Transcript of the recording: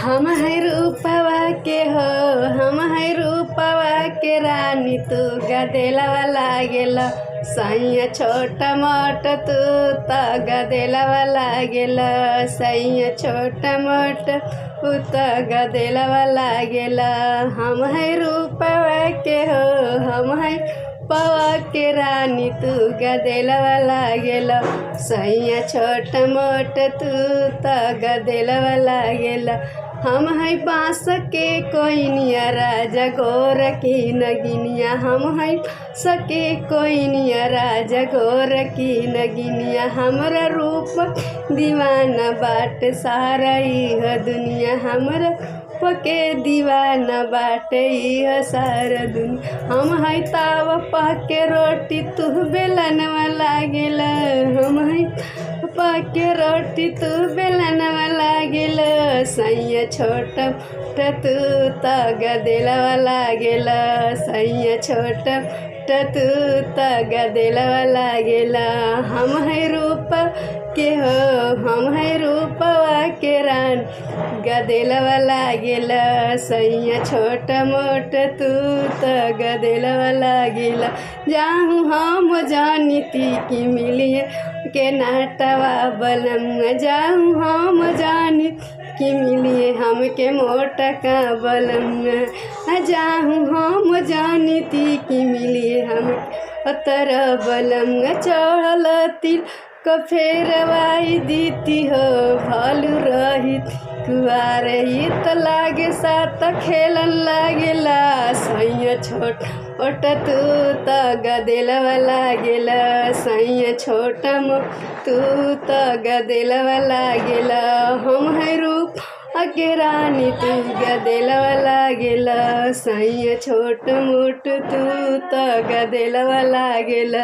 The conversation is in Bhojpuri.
हम है रूपवा के हो, हम है रूपवा के रानी, तू गदेलवा लागेल सैया छोट मोट, तू त गदेलवा लागेल सैया छोट मोट, तू त गदेलवा लागेल। हम है रूपवा के हो, हम है पवा के रानी, तू गदेलवा लागेल सैया छोट मोट, तू त गदेलवा लागेल। हम है बाँस के कोइनिया राजा गोर की नगिनिया, हम है सके कोइनिया राजा गोर की नगिनिया। हमरा रूप दीवाना बाट सारा इह दुनिया, हमरा पके दीवाना बाटे इह सारा दुनिया। हम है तावा पके रोटी, तू बेलनवा लागेल, हम है पके रोटी, तू बेलनवा लागेल सैया छोट तू त गदेलवा लागेल सैया छोट तू त गदेलवा लागेल। हम है रूप के हो, हम है रूपवा के रान, गदेलवा लागेल सैया छोट मोट, तू त गदेलवा लागेल। जाहूँ हम जानिती कि मिलिए के नाटवा बलम, जाहूँ हम जानी कि मिलिए हमके मोटका बलम, जाहूँ हम जानिती कि मिलिए हम अतर बलम। चढ़ल तिल क फेरवाई दीती हो, भालू रही कुआर ही त लागे सात खेलन लागेला सैया छोट ओट, तू त गदेलवा लागेल सैया छोट मोट, तू त गदेलवा लागेल। हम है रूप के रानी, तू गदेलवा लागेल सैया छोट मोट, तू त गदेलवा लागेल।